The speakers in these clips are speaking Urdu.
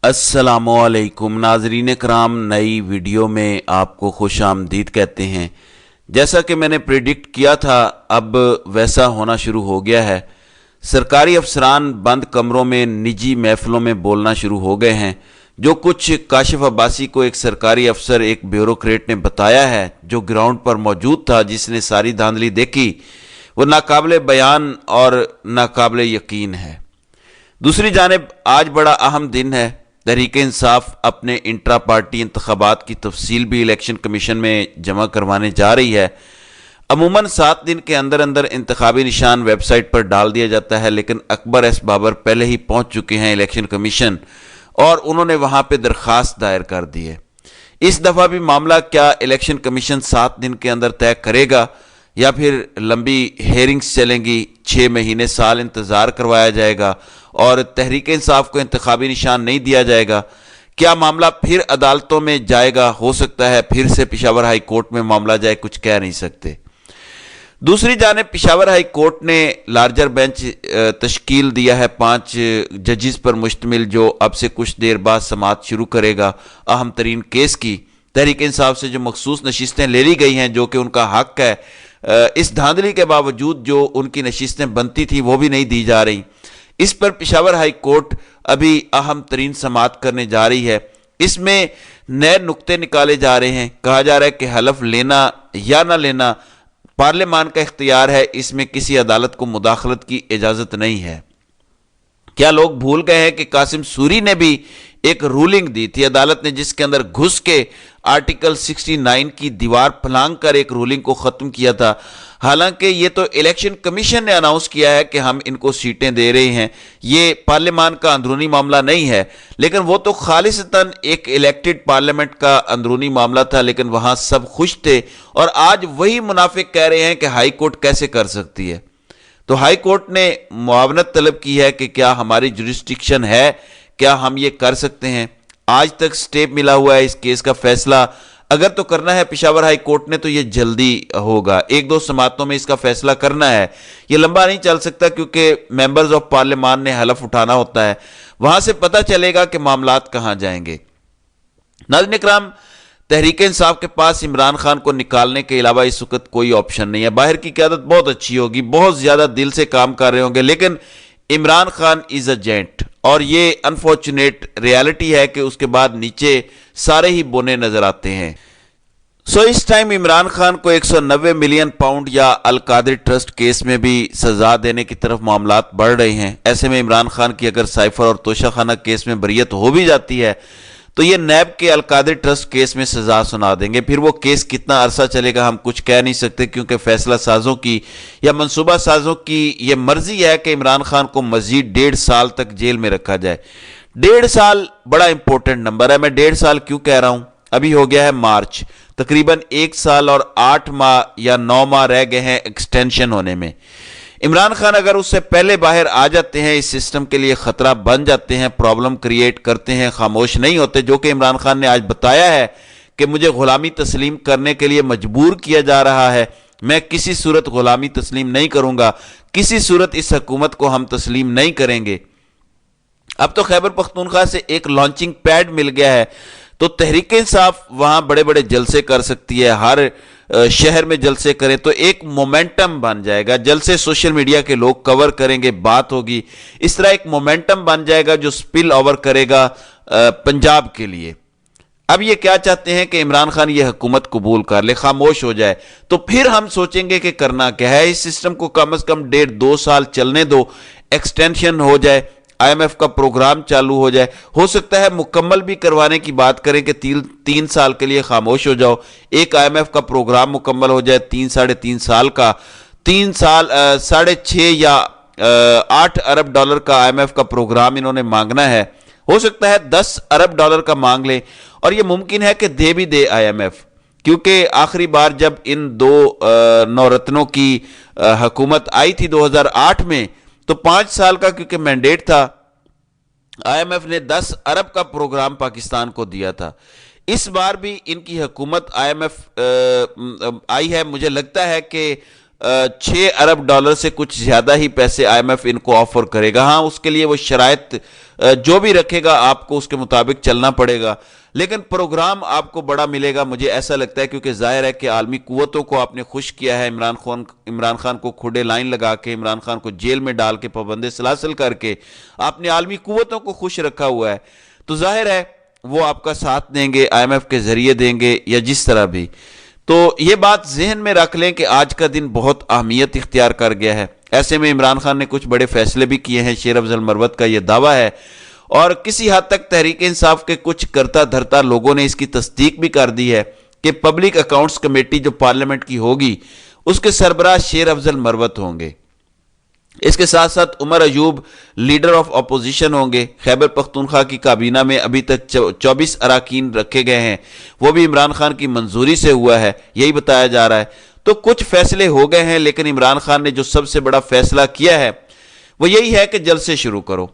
السلام علیکم ناظرین کرام، نئی ویڈیو میں آپ کو خوش آمدید کہتے ہیں۔ جیسا کہ میں نے پریڈکٹ کیا تھا اب ویسا ہونا شروع ہو گیا ہے۔ سرکاری افسران بند کمروں میں نجی محفلوں میں بولنا شروع ہو گئے ہیں۔ جو کچھ کاشف عباسی کو ایک سرکاری افسر، ایک بیوروکریٹ نے بتایا ہے، جو گراؤنڈ پر موجود تھا، جس نے ساری دھاندلی دیکھی، وہ ناقابل بیان اور ناقابل یقین ہے۔ دوسری جانب آج بڑا اہم دن ہے۔ تحریک انصاف اپنے انٹرا پارٹی انتخابات کی تفصیل بھی الیکشن کمیشن میں جمع کروانے جا رہی ہے۔ عموماً 7 دن کے اندر انتخابی نشان ویب سائٹ پر ڈال دیا جاتا ہے، لیکن اکبر ایس بابر پہلے ہی پہنچ چکے ہیں الیکشن کمیشن اور انہوں نے وہاں پہ درخواست دائر کر دی ہے۔ اس دفعہ بھی معاملہ کیا الیکشن کمیشن 7 دن کے اندر طے کرے گا یا پھر لمبی ہیئرنگز چلیں گی، 6 مہینے سال انتظار کروایا جائے گا اور تحریک انصاف کو انتخابی نشان نہیں دیا جائے گا؟ کیا معاملہ پھر عدالتوں میں جائے گا؟ ہو سکتا ہے پھر سے پشاور ہائی کورٹ میں معاملہ جائے، کچھ کہہ نہیں سکتے۔ دوسری جانب پشاور ہائی کورٹ نے لارجر بینچ تشکیل دیا ہے 5 ججز پر مشتمل، جو اب سے کچھ دیر بعد سماعت شروع کرے گا اہم ترین کیس کی۔ تحریک انصاف سے جو مخصوص نشستیں لے لی گئی ہیں، جو کہ ان کا حق ہے، اس دھاندلی کے باوجود جو ان کی نشستیں بنتی تھی وہ بھی نہیں دی جا رہی۔ اس پر پشاور ہائی کورٹ ابھی اہم ترین سماعت کرنے جا رہی ہے۔ اس میں نئے نقطے نکالے جا رہے ہیں۔ کہا جا رہا ہے کہ حلف لینا یا نہ لینا پارلیمان کا اختیار ہے، اس میں کسی عدالت کو مداخلت کی اجازت نہیں ہے۔ کیا لوگ بھول گئے ہیں کہ قاسم سوری نے بھی ایک رولنگ دی تھی عدالت نے، جس کے اندر گھس کے آرٹیکل 69 کی دیوار پھلانگ کر ایک رولنگ کو ختم کیا تھا؟ حالانکہ یہ تو الیکشن کمیشن نے اناؤنس کیا ہے کہ ہم ان کو سیٹیں دے رہے ہیں، یہ پارلیمان کا اندرونی معاملہ نہیں ہے، لیکن وہ تو خالصتاً ایک الیکٹڈ پارلیمنٹ کا اندرونی معاملہ تھا، لیکن وہاں سب خوش تھے۔ اور آج وہی منافق کہہ رہے ہیں کہ ہائی کورٹ کیسے کر سکتی ہے۔ تو ہائی کورٹ نے معاونت طلب کی ہے کہ کیا ہماری جورسڈکشن ہے، کیا ہم یہ کر سکتے ہیں؟ آج تک سٹے ملا ہوا ہے اس کیس کا فیصلہ اگر تو کرنا ہے پشاور ہائی کورٹ نے تو یہ جلدی ہوگا، 1-2 سماعتوں میں اس کا فیصلہ کرنا ہے۔ یہ لمبا نہیں چل سکتا کیونکہ ممبرز آف پارلیمان نے حلف اٹھانا ہوتا ہے، وہاں سے پتہ چلے گا کہ معاملات کہاں جائیں گے۔ ناظرین اکرام، تحریک انصاف کے پاس عمران خان کو نکالنے کے علاوہ اس وقت کوئی آپشن نہیں ہے۔ باہر کی قیادت بہت اچھی ہوگی، بہت زیادہ دل سے کام کر رہے ہوں گے، لیکن عمران خان از اے جینٹ، اور یہ انفارچونیٹ ریالٹی ہے کہ اس کے بعد نیچے سارے ہی بونے نظر آتے ہیں۔ اس ٹائم عمران خان کو 190 ملین پاؤنڈ یا القادری ٹرسٹ کیس میں بھی سزا دینے کی طرف معاملات بڑھ رہے ہیں۔ ایسے میں عمران خان کی اگر سائفر اور توشہ خانہ کیس میں بریت ہو بھی جاتی ہے تو یہ نیب کے القادری ٹرسٹ کیس میں سزا سنا دیں گے۔ پھر وہ کیس کتنا عرصہ چلے گا ہم کچھ کہہ نہیں سکتے، کیونکہ فیصلہ سازوں کی یا منصوبہ سازوں کی یہ مرضی ہے کہ عمران خان کو مزید 1.5 سال تک جیل میں رکھا جائے۔ 1.5 سال بڑا امپورٹنٹ نمبر ہے۔ میں 1.5 سال کیوں کہہ رہا ہوں؟ ابھی ہو گیا ہے مارچ، تقریباً 1 سال اور 8 ماہ یا 9 ماہ رہ گئے ہیں ایکسٹینشن ہونے میں۔ عمران خان اگر اس سے پہلے باہر آ جاتے ہیں، اس سسٹم کے لیے خطرہ بن جاتے ہیں، پرابلم کریٹ کرتے ہیں، خاموش نہیں ہوتے، جو کہ عمران خان نے آج بتایا ہے کہ مجھے غلامی تسلیم کرنے کے لیے مجبور کیا جا رہا ہے، میں کسی صورت غلامی تسلیم نہیں کروں گا، کسی صورت اس حکومت کو ہم تسلیم نہیں کریں گے۔ اب تو خیبر پختونخوا سے ایک لانچنگ پیڈ مل گیا ہے، تو تحریک انصاف وہاں بڑے بڑے جلسے کر سکتی ہے، ہر شہر میں جلسے کریں تو ایک مومنٹم بن جائے گا، جلسے سوشل میڈیا کے لوگ کور کریں گے، بات ہوگی، اس طرح ایک مومنٹم بن جائے گا جو سپل اوور کرے گا پنجاب کے لیے۔ اب یہ کیا چاہتے ہیں کہ عمران خان یہ حکومت قبول کر لے، خاموش ہو جائے، تو پھر ہم سوچیں گے کہ کرنا کیا ہے۔ اس سسٹم کو کم از کم 1.5-2 سال چلنے دو، ایکسٹینشن ہو جائے، IMF کا پروگرام چالو ہو جائے، ہو سکتا ہے مکمل بھی کروانے کی بات کریں کہ 3 سال کے لیے خاموش ہو جاؤ، ایک IMF کا پروگرام مکمل ہو جائے 3-3.5 سال کا، 3 سال 6.5 یا 8 ارب ڈالر کا IMF کا پروگرام انہوں نے مانگنا ہے، ہو سکتا ہے 10 ارب ڈالر کا مانگ لیں، اور یہ ممکن ہے کہ دے بھی دے IMF، کیونکہ آخری بار جب ان 2 نورتنوں کی حکومت آئی تھی 2008 میں تو 5 سال کا کیونکہ مینڈیٹ تھا، IMF نے 10 ارب کا پروگرام پاکستان کو دیا تھا۔ اس بار بھی ان کی حکومت IMF آئی ہے، مجھے لگتا ہے کہ $6 ارب سے کچھ زیادہ ہی پیسے IMF ان کو آفر کرے گا. ہاں اس کے لیے وہ شرائط جو بھی رکھے گا آپ کو اس کے مطابق چلنا پڑے گا, لیکن پروگرام آپ کو بڑا ملے گا مجھے ایسا لگتا ہے, کیونکہ ظاہر ہے کہ عالمی قوتوں کو آپ نے خوش کیا ہے. عمران خان کو کھڑے لائن لگا کے, عمران خان کو جیل میں ڈال کے, پابند سلاسل کر کے آپ نے عالمی قوتوں کو خوش رکھا ہوا ہے, تو ظاہر ہے وہ آپ کا ساتھ دیں گے, IMF کے ذریعے دیں گے یا جس طرح بھی. تو یہ بات ذہن میں رکھ لیں کہ آج کا دن بہت اہمیت اختیار کر گیا ہے. ایسے میں عمران خان نے کچھ بڑے فیصلے بھی کیے ہیں, شیر افضل مروت کا یہ دعویٰ ہے, اور کسی حد تک تحریک انصاف کے کچھ کرتا دھرتا لوگوں نے اس کی تصدیق بھی کر دی ہے کہ پبلک اکاؤنٹس کمیٹی جو پارلیمنٹ کی ہوگی اس کے سربراہ شیر افضل مروت ہوں گے. اس کے ساتھ ساتھ Omar Ayub leader of opposition ہوں گے. خیبر پختونخوا کی کابینہ میں ابھی تک 24 اراکین رکھے گئے ہیں, وہ بھی عمران خان کی منظوری سے ہوا ہے, یہی بتایا جا رہا ہے. تو کچھ فیصلے ہو گئے ہیں, لیکن عمران خان نے جو سب سے بڑا فیصلہ کیا ہے وہ یہی ہے کہ جلسے شروع کرو,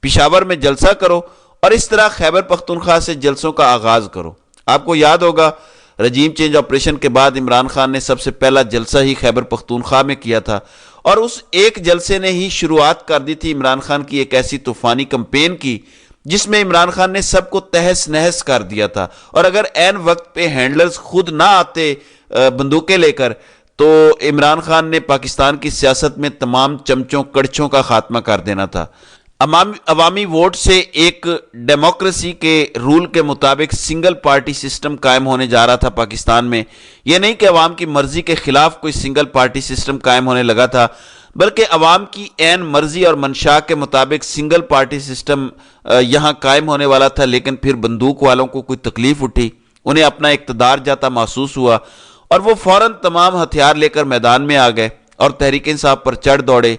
پشاور میں جلسہ کرو, اور اس طرح خیبر پختونخوا سے جلسوں کا آغاز کرو. آپ کو یاد ہوگا رجیم چینج آپریشن کے بعد عمران خان نے سب سے پہلا جلسہ ہی خیبر پختونخوا میں کیا تھا, اور اس ایک جلسے نے ہی شروعات کر دی تھی عمران خان کی ایک ایسی طوفانی کمپین کی جس میں عمران خان نے سب کو تہس نہس کر دیا تھا. اور اگر عین وقت پہ ہینڈلرز خود نہ آتے بندوقیں لے کر, تو عمران خان نے پاکستان کی سیاست میں تمام چمچوں کڑچوں کا خاتمہ کر دینا تھا. عوامی ووٹ سے ایک ڈیموکریسی کے رول کے مطابق سنگل پارٹی سسٹم قائم ہونے جا رہا تھا پاکستان میں. یہ نہیں کہ عوام کی مرضی کے خلاف کوئی سنگل پارٹی سسٹم قائم ہونے لگا تھا, بلکہ عوام کی عین مرضی اور منشا کے مطابق سنگل پارٹی سسٹم یہاں قائم ہونے والا تھا. لیکن پھر بندوق والوں کو کوئی تکلیف اٹھی, انہیں اپنا اقتدار جاتا محسوس ہوا, اور وہ فوراً تمام ہتھیار لے کر میدان میں آ گئے اور تحریک انصاف پر چڑھ دوڑے,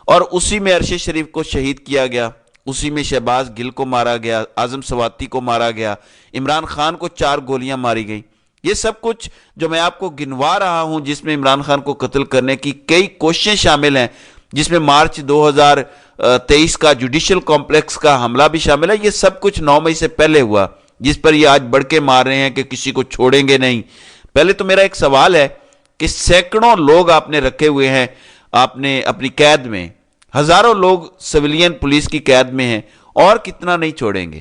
اور اسی میں ارشد شریف کو شہید کیا گیا, اسی میں شہباز گل کو مارا گیا, اعظم سواتی کو مارا گیا, عمران خان کو 4 گولیاں ماری گئیں. یہ سب کچھ جو میں آپ کو گنوا رہا ہوں جس میں عمران خان کو قتل کرنے کی کئی کوششیں شامل ہیں, جس میں مارچ 2023 کا جوڈیشل کمپلیکس کا حملہ بھی شامل ہے, یہ سب کچھ 9 مئی سے پہلے ہوا, جس پر یہ آج بڑھ کے مار رہے ہیں کہ کسی کو چھوڑیں گے نہیں. پہلے تو میرا ایک سوال ہے کہ سینکڑوں لوگ آپ نے رکھے ہوئے ہیں, آپ نے اپنی قید میں, ہزاروں لوگ سویلین پولیس کی قید میں ہیں, اور کتنا نہیں چھوڑیں گے؟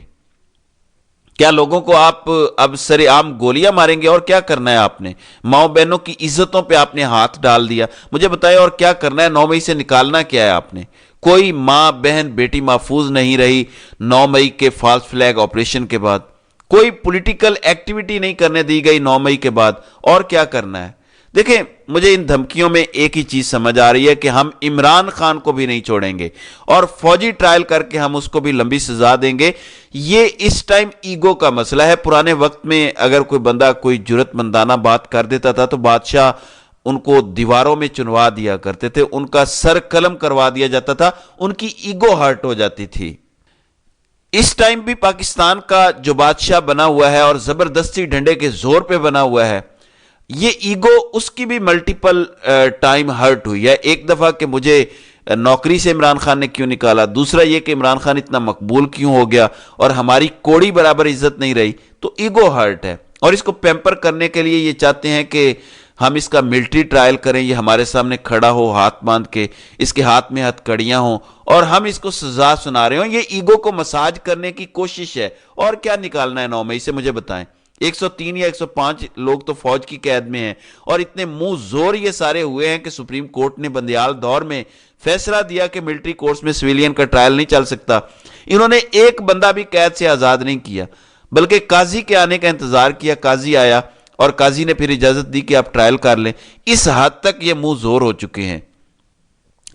کیا لوگوں کو آپ اب سر عام گولیاں ماریں گے؟ اور کیا کرنا ہے آپ نے؟ ماؤں بہنوں کی عزتوں پہ آپ نے ہاتھ ڈال دیا. مجھے بتائیں اور کیا کرنا ہے؟ 9 مئی سے نکالنا کیا ہے آپ نے؟ کوئی ماں بہن بیٹی محفوظ نہیں رہی 9 مئی کے فالس فلیگ آپریشن کے بعد, کوئی پولیٹیکل ایکٹیویٹی نہیں کرنے دی گئی 9 مئی کے بعد, اور کیا کرنا ہے؟ دیکھیں, مجھے ان دھمکیوں میں ایک ہی چیز سمجھ آ رہی ہے کہ ہم عمران خان کو بھی نہیں چھوڑیں گے, اور فوجی ٹرائل کر کے ہم اس کو بھی لمبی سزا دیں گے. یہ اس ٹائم ایگو کا مسئلہ ہے. پرانے وقت میں اگر کوئی بندہ کوئی جرت مندانہ بات کر دیتا تھا تو بادشاہ ان کو دیواروں میں چنوا دیا کرتے تھے, ان کا سر قلم کروا دیا جاتا تھا, ان کی ایگو ہرٹ ہو جاتی تھی. اس ٹائم بھی پاکستان کا جو بادشاہ بنا ہوا ہے اور زبردستی ڈنڈے کے زور پہ بنا ہوا ہے, یہ ایگو اس کی بھی ملٹیپل ٹائم ہرٹ ہوئی ہے. ایک دفعہ کہ مجھے نوکری سے عمران خان نے کیوں نکالا, دوسرا یہ کہ عمران خان اتنا مقبول کیوں ہو گیا اور ہماری کوڑی برابر عزت نہیں رہی, تو ایگو ہرٹ ہے. اور اس کو پیمپر کرنے کے لیے یہ چاہتے ہیں کہ ہم اس کا ملٹری ٹرائل کریں, یہ ہمارے سامنے کھڑا ہو ہاتھ باندھ کے, اس کے ہاتھ میں ہتھ کڑیاں ہوں اور ہم اس کو سزا سنا رہے ہوں. یہ ایگو کو مساج کرنے کی کوشش ہے. اور کیا نکالنا ہے 9 مئی سے؟ مجھے بتائیں. 103 یا 105 لوگ تو فوج کی قید میں ہیں, اور اتنے منہ زور یہ سارے ہوئے ہیں کہ سپریم کورٹ نے بندیال دور میں فیصلہ دیا کہ ملٹری کورٹس میں سویلین کا ٹرائل نہیں چل سکتا. انہوں نے ایک بندہ بھی قید سے آزاد نہیں کیا, بلکہ قاضی کے آنے کا انتظار کیا. قاضی آیا اور قاضی نے پھر اجازت دی کہ آپ ٹرائل کر لیں. اس حد تک یہ منہ زور ہو چکے ہیں.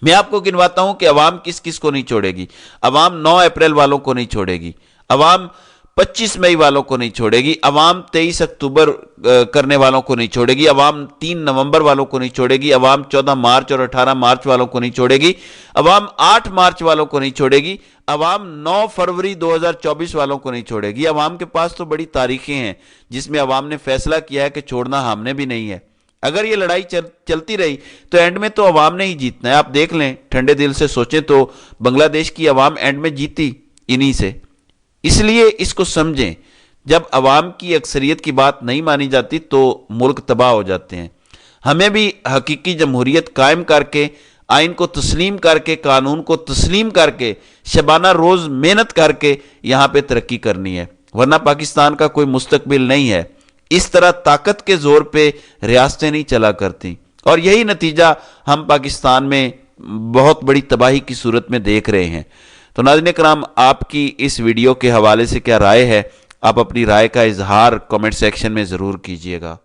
میں آپ کو گنواتا ہوں کہ عوام کس کس کو نہیں چھوڑے گی. عوام 9 اپریل والوں کو نہیں چھوڑے گی, عوام 25 مئی والوں کو نہیں چھوڑے گی, عوام 23 اکتوبر کرنے والوں کو نہیں چھوڑے گی, عوام 3 نومبر والوں کو نہیں چھوڑے گی, عوام 14 مارچ اور 18 مارچ والوں کو نہیں چھوڑے گی, عوام 8 مارچ والوں کو نہیں چھوڑے گی, عوام 9 فروری 2024 والوں کو نہیں چھوڑے گی. عوام کے پاس تو بڑی تاریخیں ہیں جس میں عوام نے فیصلہ کیا ہے کہ چھوڑنا ہم نے بھی نہیں ہے. اگر یہ لڑائی چلتی رہی تو اینڈ میں تو عوام نے ہی جیتنا ہے. آپ دیکھ لیں, ٹھنڈے دل سے سوچیں تو بنگلہ دیش کی عوام اینڈ میں جیتی انہی سے. اس لیے اس کو سمجھیں, جب عوام کی اکثریت کی بات نہیں مانی جاتی تو ملک تباہ ہو جاتے ہیں. ہمیں بھی حقیقی جمہوریت قائم کر کے، آئین کو تسلیم کر کے، قانون کو تسلیم کر کے، شبانہ روز محنت کر کے یہاں پہ ترقی کرنی ہے، ورنہ پاکستان کا کوئی مستقبل نہیں ہے۔ اس طرح طاقت کے زور پہ ریاستیں نہیں چلا کرتی، اور یہی نتیجہ ہم پاکستان میں بہت بڑی تباہی کی صورت میں دیکھ رہے ہیں۔ تو ناظرین کرام، آپ کی اس ویڈیو کے حوالے سے کیا رائے ہے؟ آپ اپنی رائے کا اظہار کمنٹ سیکشن میں ضرور کیجیے گا۔